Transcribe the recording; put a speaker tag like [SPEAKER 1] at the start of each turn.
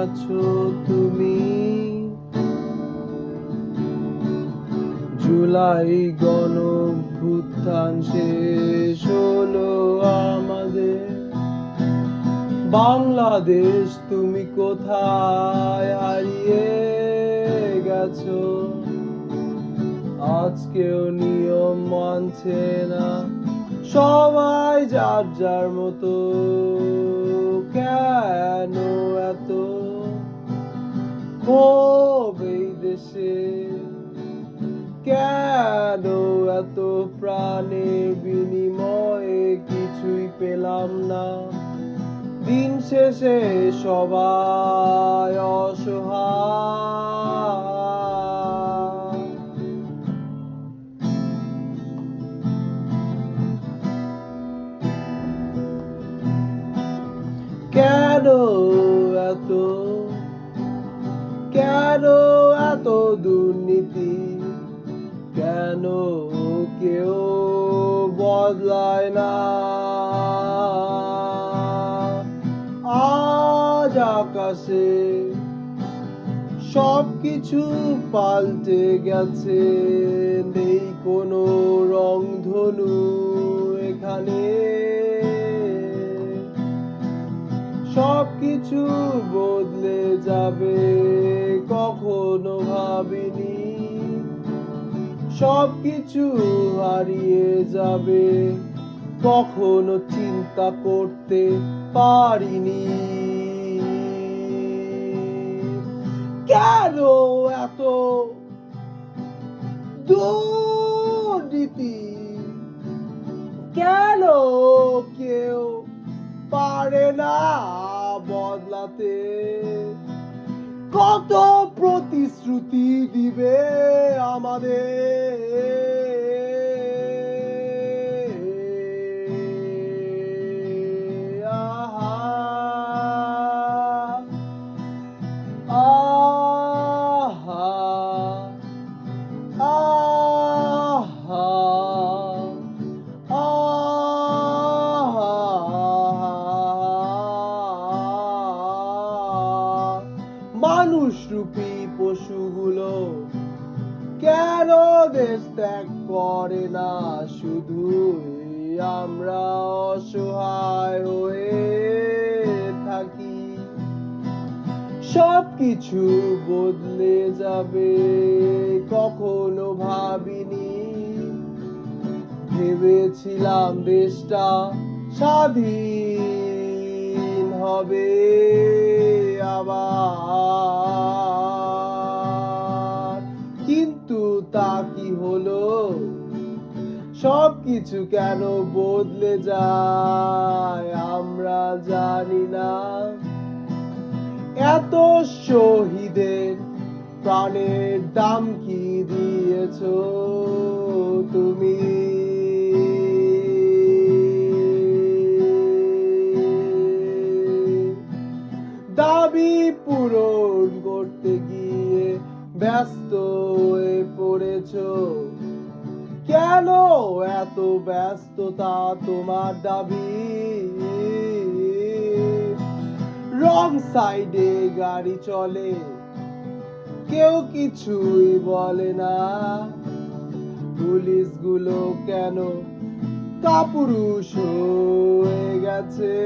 [SPEAKER 1] আছো তুমি? জুলাই গণঅভ্যুত্থান শেষ হলো আমাদের। বাংলাদেশ তুমি কোথায় হারিয়ে গেছো? আজকেও নিয়ম মানছে না সবাই যার যার মতো। কেন এত ক্ষোভ এই দেশে? কেন এত প্রাণের বিনিময়ে কিছুই পেলাম না? দিন শেষে সবাই অসহায়। কেন এত দুর্নীতি? কেন কেউ বদলায় না? আজ আকাশে সবকিছু পাল্টে গেছে, নেই কোনো রংধনু এখানে। সবকিছু বদলে যাবে কখনো ভাবিনি, সবকিছু হারিয়ে যাবে কখনো চিন্তা করতে পারিনি। কেন এত দুর্নীতি? কেন কেউ পারে না বদলাতে? কত প্রতিশ্রুতি দিবে আমাদের? মানুষ রূপী পশুগুলো কেন দেশ ত্যাগ করে না? শুধু আমরা অসহায় হয়ে থাকি। সবকিছু বদলে যাবে কখনো ভাবিনি, ভেবেছিলাম দেশটা স্বাধীন হবে আবার, কিন্তু তা কি হলো? সবকিছু কেন বদলে যায় আমরা জানি না। এত শহীদের প্রাণের দাম কি দিয়েছো তুমি? দাবি পূরণ করতে গিয়ে ব্যস্ত হয়ে পড়েছো। কেন এত ব্যস্ততা তোমার দাবি? রং সাইডে গাড়ি চলে, কেউ কিছুই বলে না। পুলিশগুলো কেন কাপুরুষ হয়ে গেছে?